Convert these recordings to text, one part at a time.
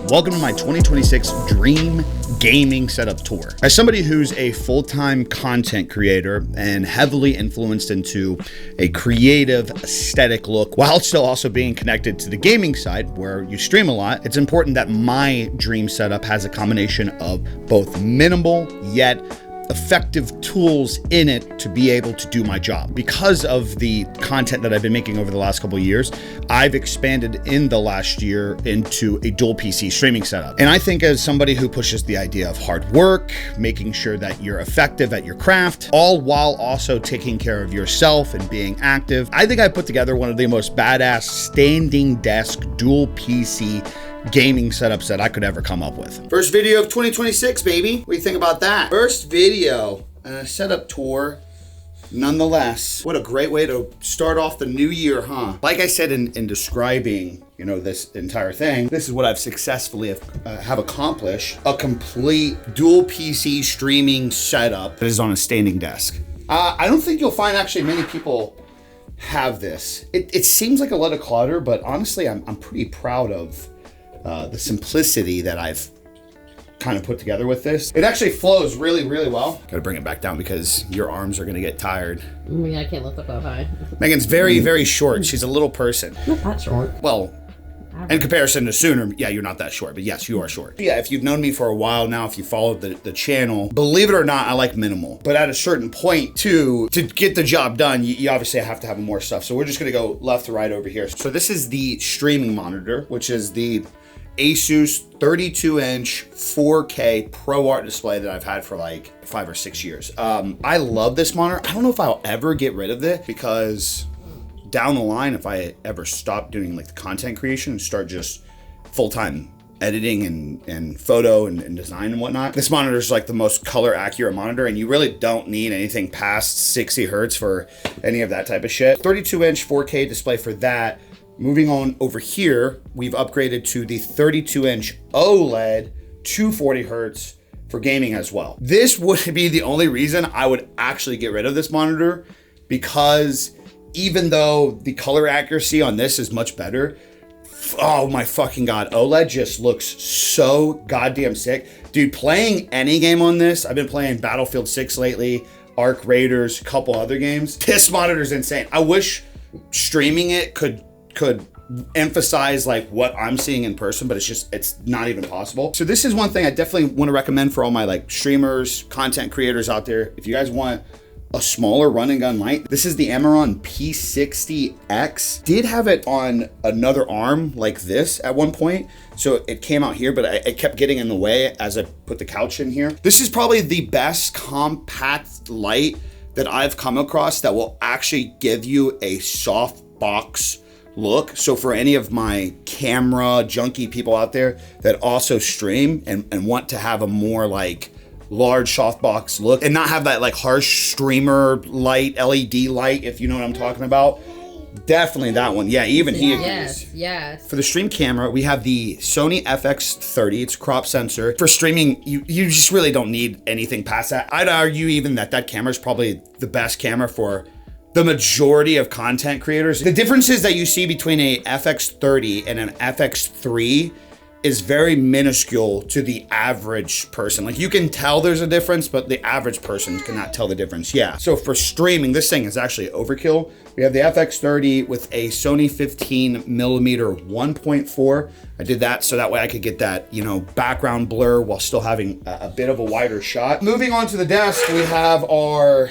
Welcome to my 2026 Dream Gaming Setup Tour. As somebody who's a full-time content creator and heavily influenced into a creative aesthetic look while still also being connected to the gaming side where you stream a lot, it's important that my dream setup has a combination of both minimal yet effective tools in it to be able to do my job. Because of the content that I've been making over the last couple of years, I've expanded in the last year into a dual PC streaming setup. And I think as somebody who pushes the idea of hard work, making sure that you're effective at your craft, all while also taking care of yourself and being active, I think I put together one of the most badass standing desk dual PC gaming setups that I could ever come up with. First video of 2026, baby. What do you think about that? First video and a setup tour nonetheless. What a great way to start off the new year, huh? Like I said in describing, this entire thing, this is what I've successfully have accomplished. A complete dual PC streaming setup that is on a standing desk. I don't think you'll find actually many people have this. It seems like a lot of clutter, but honestly, I'm pretty proud of the simplicity that I've kind of put together with this. It actually flows really, really well. Gotta bring it back down because your arms are gonna get tired. I can't lift up that high. Megan's very, very short. She's a little person. Not that short. Well, in comparison to Sooner, yeah, you're not that short, but yes, you are short. Yeah, if you've known me for a while now, if you followed the channel, believe it or not, I like minimal. But at a certain point too, to get the job done, you obviously have to have more stuff. So we're just gonna go left to right over here. So this is the streaming monitor, which is the Asus 32-inch 4K ProArt display that I've had for like 5 or 6 years. I love this monitor. I don't know if I'll ever get rid of it because down the line, if I ever stop doing like the content creation and start just full-time editing and photo and design and whatnot, this monitor is like the most color accurate monitor, and you really don't need anything past 60 hertz for any of that type of shit. 32-inch 4K display for that. Moving on over here, we've upgraded to the 32-inch OLED 240 hertz for gaming as well. This would be the only reason I would actually get rid of this monitor, because even though the color accuracy on this is much better, oh my fucking God, OLED just looks so goddamn sick. Dude, playing any game on this, I've been playing Battlefield 6 lately, Ark Raiders, a couple other games. This monitor is insane. I wish streaming it could emphasize like what I'm seeing in person, but it's not even possible. So this is one thing I definitely want to recommend for all my like streamers, content creators out there. If you guys want a smaller run and gun light, this is the Amaron P60X. Did have it on another arm like this at one point, so it came out here, but it kept getting in the way as I put the couch in here. This is probably the best compact light that I've come across that will actually give you a soft box look. So for any of my camera junkie people out there that also stream and want to have a more like large softbox look and not have that like harsh streamer light, LED light, if you know what I'm talking about, definitely that one. Yeah, even he agrees. Yes. For the stream camera, we have the Sony FX30. It's crop sensor. For streaming, you just really don't need anything past that. I'd argue even that camera is probably the best camera for the majority of content creators. The differences that you see between a FX30 and an FX3 is very minuscule to the average person. Like you can tell there's a difference, but the average person cannot tell the difference. Yeah. So for streaming, this thing is actually overkill. We have the FX30 with a Sony 15mm 1.4. I did that so that way I could get that, background blur while still having a bit of a wider shot. Moving on to the desk, we have our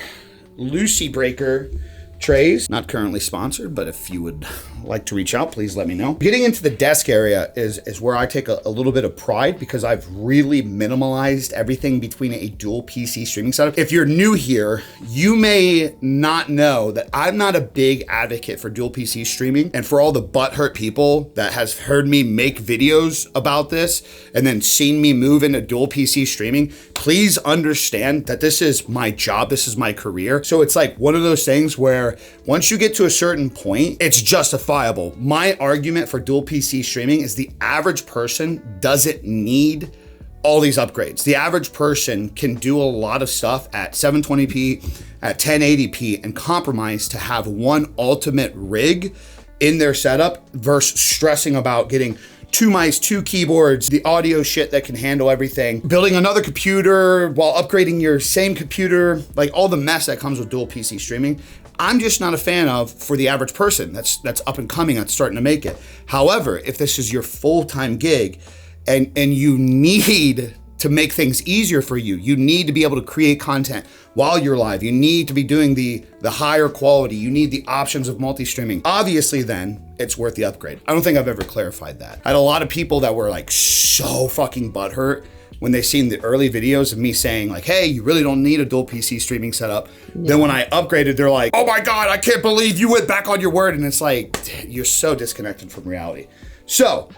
Lucy Breaker trays. Not currently sponsored, but if you would like to reach out, please let me know. Getting into the desk area is where I take a little bit of pride because I've really minimalized everything between a dual PC streaming setup. If you're new here, you may not know that I'm not a big advocate for dual PC streaming. And for all the butthurt people that has heard me make videos about this and then seen me move into dual PC streaming, please understand that this is my job. This is my career. So it's like one of those things where once you get to a certain point, it's justifiable. My argument for dual PC streaming is the average person doesn't need all these upgrades. The average person can do a lot of stuff at 720p, at 1080p, and compromise to have one ultimate rig in their setup versus stressing about getting 2 mice, 2 keyboards, the audio shit that can handle everything, building another computer while upgrading your same computer, like all the mess that comes with dual PC streaming. I'm just not a fan of for the average person that's up and coming, that's starting to make it. However, if this is your full-time gig and you need to make things easier for you, you need to be able to create content while you're live, you need to be doing the higher quality, you need the options of multi-streaming, obviously then it's worth the upgrade. I don't think I've ever clarified that. I had a lot of people that were like so fucking butthurt when they seen the early videos of me saying like, hey, you really don't need a dual PC streaming setup. Yeah. Then when I upgraded, they're like, oh my God, I can't believe you went back on your word. And it's like, you're so disconnected from reality. So,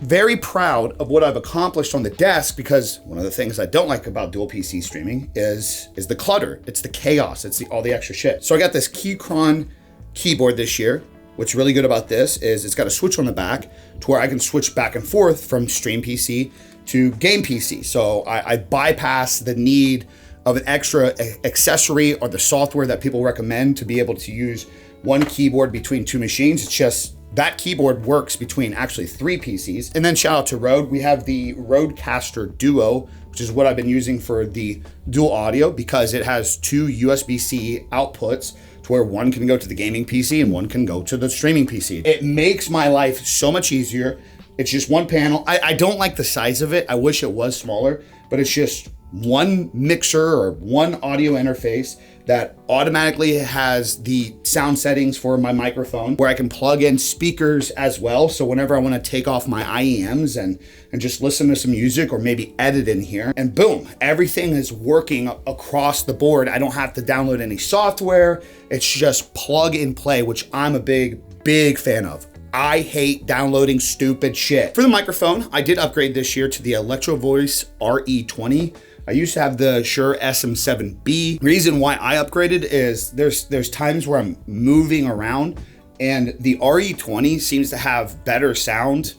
very proud of what I've accomplished on the desk, because one of the things I don't like about dual PC streaming is the clutter. It's the chaos, it's all the extra shit. So I got this Keychron keyboard this year. What's really good about this is it's got a switch on the back to where I can switch back and forth from stream PC to game PC. So I bypass the need of an extra accessory or the software that people recommend to be able to use one keyboard between 2 machines. It's just that keyboard works between actually 3 PCs. And then shout out to Rode. We have the Rodecaster Duo, which is what I've been using for the dual audio because it has 2 USB-C outputs to where one can go to the gaming PC and one can go to the streaming PC. It makes my life so much easier. It's just one panel. I don't like the size of it. I wish it was smaller, but it's just one mixer or one audio interface that automatically has the sound settings for my microphone where I can plug in speakers as well. So whenever I want to take off my IEMs and just listen to some music or maybe edit in here, and boom, everything is working across the board. I don't have to download any software. It's just plug and play, which I'm a big fan of. I hate downloading stupid shit. For the microphone, I did upgrade this year to the Electro Voice RE20. I used to have the Shure SM7B. Reason why I upgraded is there's times where I'm moving around and the RE20 seems to have better sound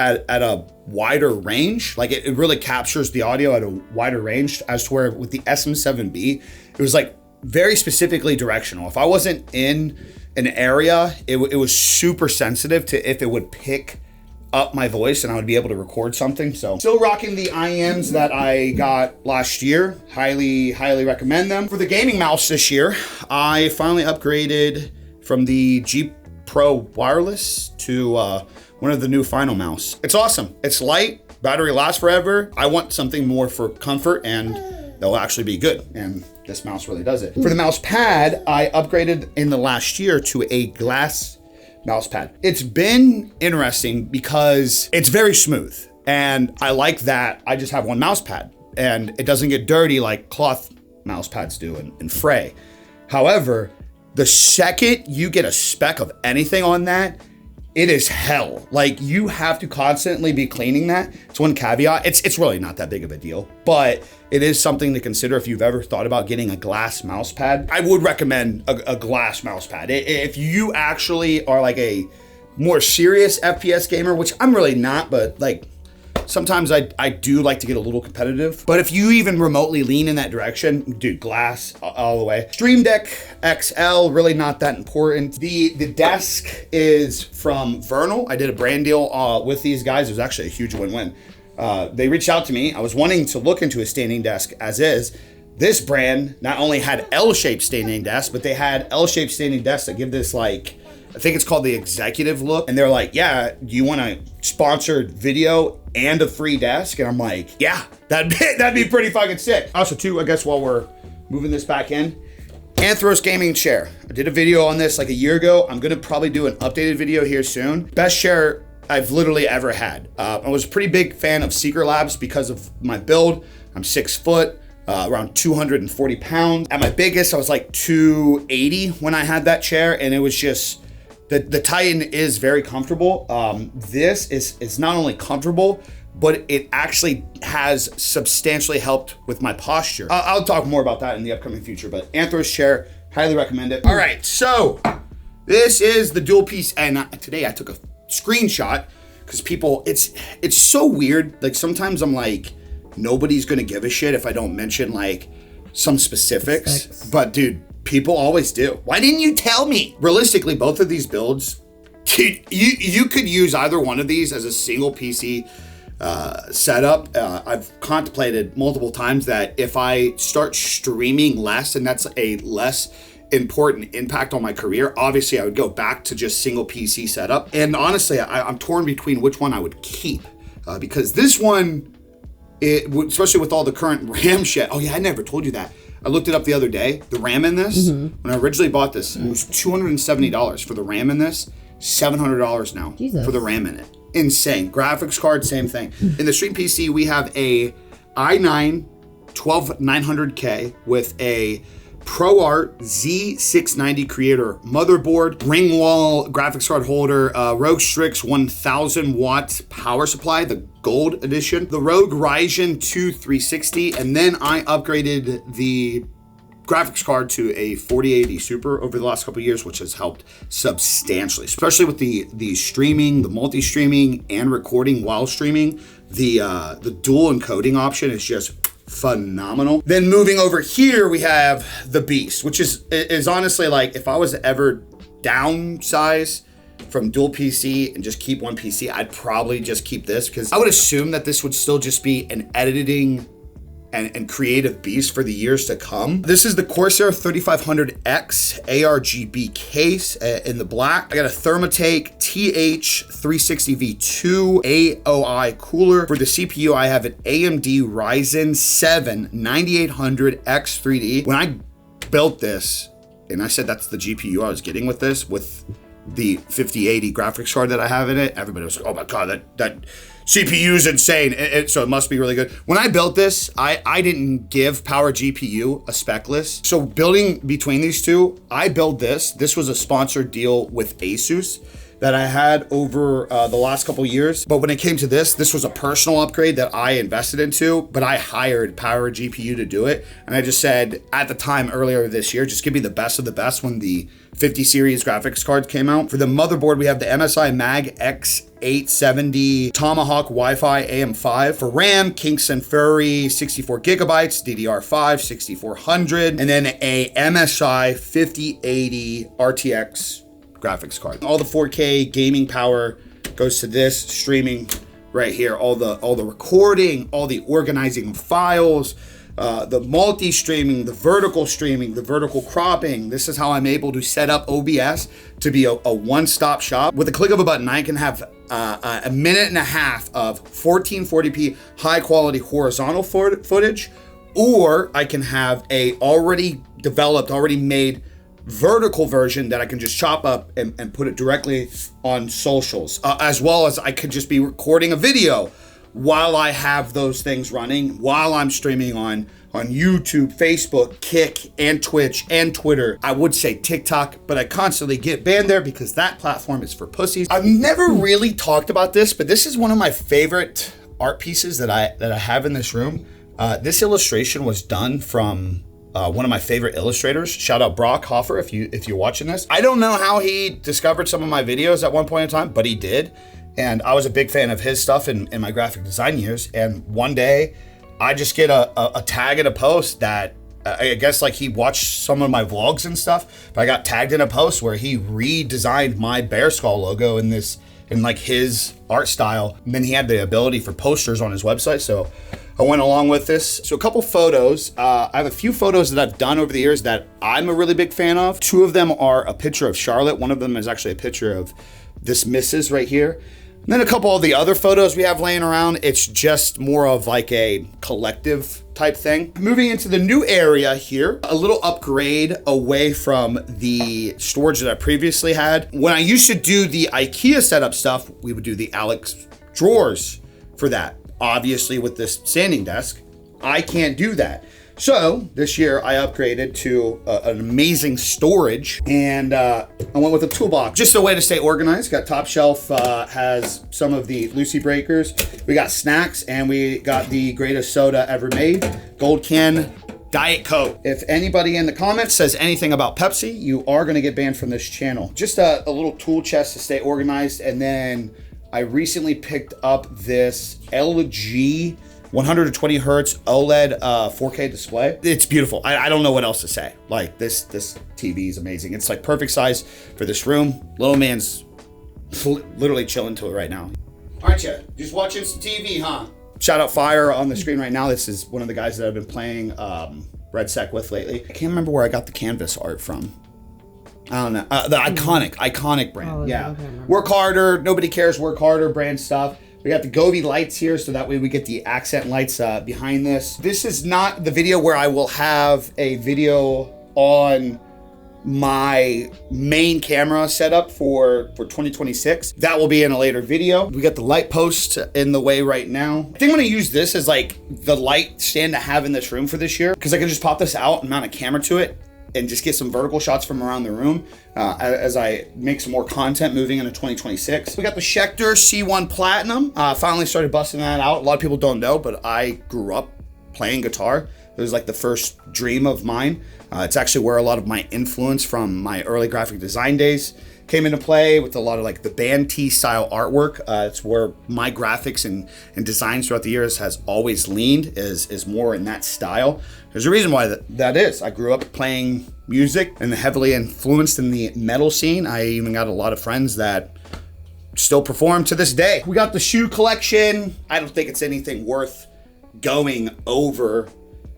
at a wider range. Like it really captures the audio at a wider range, as to where with the SM7B, it was like very specifically directional. If I wasn't in an area, it was super sensitive to if it would pick up my voice and I would be able to record something. So still rocking the IEMs that I got last year. Highly recommend them. For the gaming mouse this year, I finally upgraded from the G Pro wireless to one of the new Final mouse. It's awesome. It's light, battery lasts forever. I want something more for comfort and they'll actually be good. And this mouse really does it. For the mouse pad, I upgraded in the last year to a glass mouse pad. It's been interesting because it's very smooth and I like that I just have one mouse pad and it doesn't get dirty like cloth mouse pads do in Fray. However, the second you get a speck of anything on that, it is hell. Like you have to constantly be cleaning that. It's one caveat. It's really not that big of a deal, but it is something to consider if you've ever thought about getting a glass mouse pad. I would recommend a glass mouse pad. If you actually are like a more serious FPS gamer, which I'm really not, but like sometimes I do like to get a little competitive. But if you even remotely lean in that direction, dude, glass all the way. Stream Deck XL, really not that important. The desk is from Vernal. I did a brand deal with these guys. It was actually a huge win-win. They reached out to me. I was wanting to look into a standing desk as is. This brand not only had L-shaped standing desks, but they had L-shaped standing desks that give this like, I think it's called the executive look. And they're like, yeah, do you want a sponsored video and a free desk? And I'm like, yeah, that'd be pretty fucking sick. Also too, I guess while we're moving this back in, Anthros gaming chair. I did a video on this like a year ago. I'm gonna probably do an updated video here soon. Best chair I've literally ever had. I was a pretty big fan of Secret Labs because of my build. I'm 6 foot, around 240 pounds. At my biggest, I was like 280 when I had that chair, and it was just, the Titan is very comfortable. This is not only comfortable, but it actually has substantially helped with my posture. I'll talk more about that in the upcoming future, but Anthros chair, highly recommend it. All right, so this is the dual piece, and today I took a screenshot because people, it's so weird. Like sometimes I'm like, nobody's gonna give a shit if I don't mention like some specifics, but dude, people always do. Why didn't you tell me? Realistically, both of these builds Dude, you could use either one of these as a single PC setup. I've contemplated multiple times that if I start streaming less, and that's a less important impact on my career, obviously I would go back to just single PC setup. And honestly, I'm torn between which one I would keep, because this one, especially with all the current RAM shit. Oh yeah, I never told you that. I looked it up the other day. The RAM in this, when I originally bought this, it was $270 for the RAM in this, $700 now for the RAM in it. Insane. Graphics card, same thing. In the stream PC, we have a i9 12900K with a ProArt Z690 Creator motherboard, ring wall graphics card holder, Rogue Strix 1000 watt power supply, the gold edition, the Rogue Ryzen 2 360, and then I upgraded the graphics card to a 4080 Super over the last couple of years, which has helped substantially, especially with the streaming, the multi-streaming and recording while streaming. The dual encoding option is just phenomenal. Then moving over here, we have the Beast, which is honestly like, if I was to ever downsize from dual PC and just keep one PC, I'd probably just keep this, because I would assume that this would still just be an editing and creative beast for the years to come. This is the Corsair 3500X ARGB case in the black. I got a Thermatake TH360V2 AOI cooler. For the CPU, I have an AMD Ryzen 7 9800X3D. When I built this, and I said that's the GPU I was getting with this, with the 5080 graphics card that I have in it, everybody was like, oh my God, that CPU is insane. So it must be really good. When I built this, I didn't give Power GPU a spec list. So building between these two, I built this. This was a sponsored deal with Asus that I had over the last couple years. But when it came to this was a personal upgrade that I invested into, but I hired Power GPU to do it. And I just said at the time earlier this year, just give me the best of the best when the 50 series graphics cards came out. For the motherboard, we have the MSI Mag X870 Tomahawk Wi-Fi AM5. For RAM, Kingston Fury 64 gigabytes, DDR5 6400, and then a MSI 5080 RTX graphics card. All the 4K gaming power goes to this, streaming right here. All the recording, all the organizing of files, the multi-streaming, the vertical cropping. This is how I'm able to set up OBS to be a one-stop shop. With the click of a button, I can have a minute and a half of 1440p high-quality horizontal footage, or I can have a already developed, already made vertical version that I can just chop up and put it directly on socials, as well as I could just be recording a video while I have those things running, while I'm streaming on YouTube, Facebook, Kick, and Twitch, and Twitter. I would say TikTok, but I constantly get banned there because that platform is for pussies. I've never really talked about this, but this is one of my favorite art pieces that I have in this room. This illustration was done from one of my favorite illustrators. Shout out Brock Hoffer if you're watching this. I don't know how he discovered some of my videos at one point in time, but he did. And I was a big fan of his stuff in my graphic design years. And one day I just get a tag in a post that I guess like he watched some of my vlogs and stuff, but I got tagged in a post where he redesigned my bear skull logo in like his art style. And then he had the ability for posters on his website. So I went along with this. So a couple photos. I have a few photos that I've done over the years that I'm a really big fan of. Two of them are a picture of Charlotte. One of them is actually a picture of this missus right here. And then a couple of the other photos we have laying around, it's just more of like a collective type thing. Moving into the new area here, a little upgrade away from the storage that I previously had. When I used to do the IKEA setup stuff, we would do the Alex drawers for that. Obviously with this sanding desk, I can't do that. So this year I upgraded to an amazing storage, and I went with a toolbox. Just a way to stay organized. Got top shelf, has some of the Lucy breakers. We got snacks, and we got the greatest soda ever made, Gold Can Diet Coke. If anybody in the comments says anything about Pepsi, you are gonna get banned from this channel. Just a little tool chest to stay organized. And then I recently picked up this LG 120 hertz OLED 4K display. It's beautiful. I don't know what else to say. Like this TV is amazing. It's like perfect size for this room. Little man's literally chilling to it right now. Aren't you? Just watching some TV, huh? Shout out Fire on the screen right now. This is one of the guys that I've been playing Red Sec with lately. I can't remember where I got the canvas art from. I don't know. The iconic brand. Oh, yeah. okay. Work harder. Nobody cares. Work harder brand stuff. We got the Gobi lights here, so that way we get the accent lights behind this. This is not the video where I will have a video on my main camera setup for 2026. That will be in a later video. We got the light post in the way right now. I think I'm gonna use this as like the light stand to have in this room for this year, because I can just pop this out and mount a camera to it and just get some vertical shots from around the room as I make some more content moving into 2026. We got the Schecter C1 Platinum. Finally started busting that out. A lot of people don't know, but I grew up playing guitar. It was like the first dream of mine. It's actually where a lot of my influence from my early graphic design days came into play, with a lot of like the band tee style artwork. It's where my graphics and designs throughout the years has always leaned, is more in that style. There's a reason why that is. I grew up playing music and heavily influenced in the metal scene. I even got a lot of friends that still perform to this day. We got the shoe collection. I don't think it's anything worth going over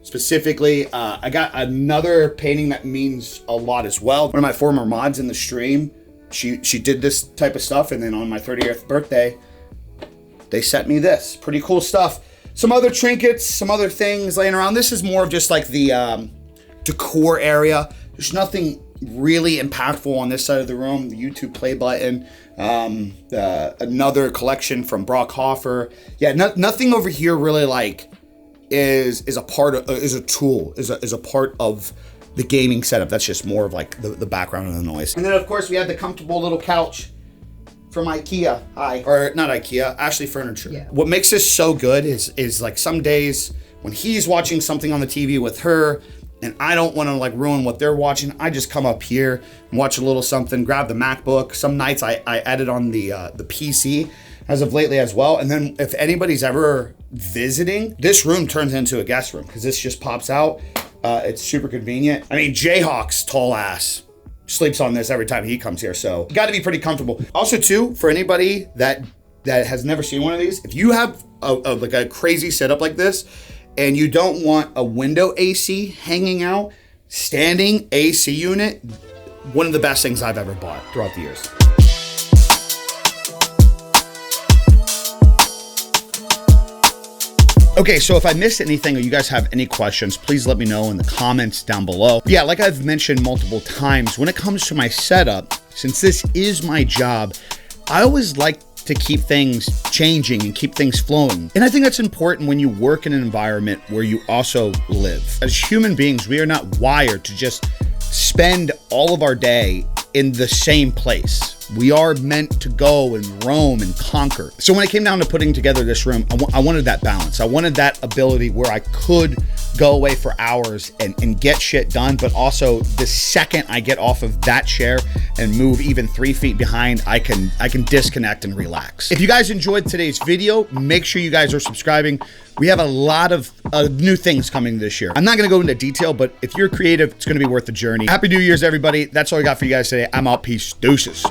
specifically. I got another painting that means a lot as well. One of my former mods in the stream, she did this type of stuff, and then on my 30th birthday, they sent me this. Pretty cool stuff. Some other trinkets, some other things laying around. This is more of just like the decor area. There's nothing really impactful on this side of the room. The YouTube play button, another collection from Brock Hoffer. Yeah, nothing over here really like is a part of, is a tool, is a part of the gaming setup. That's just more of like the background and the noise. And then of course we have the comfortable little couch from IKEA. Or not IKEA, Ashley Furniture. Yeah. What makes this so good is like some days when he's watching something on the TV with her and I don't want to like ruin what they're watching, I just come up here and watch a little something, grab the MacBook. Some nights I edit on the PC as of lately as well. And then if anybody's ever visiting, this room turns into a guest room because this just pops out. It's super convenient. I mean, Jayhawk's tall ass sleeps on this every time he comes here, so got to be pretty comfortable. Also too, for anybody that has never seen one of these, if you have like a crazy setup like this and you don't want a window AC hanging out, standing AC unit, one of the best things I've ever bought throughout the years. Okay, so if I missed anything or you guys have any questions, please let me know in the comments down below. Yeah, like I've mentioned multiple times, when it comes to my setup, since this is my job, I always like to keep things changing and keep things flowing. And I think that's important when you work in an environment where you also live. As human beings, we are not wired to just spend all of our day in the same place. We are meant to go and roam and conquer. So when it came down to putting together this room, I wanted that balance. I wanted that ability where I could go away for hours and get shit done, but also the second I get off of that chair and move even 3 feet behind, I can disconnect and relax. If you guys enjoyed today's video, make sure you guys are subscribing. We have a lot of new things coming this year. I'm not gonna go into detail, but if you're creative, it's gonna be worth the journey. Happy New Year's, everybody. That's all I got for you guys today. I'm out. Peace. Deuces.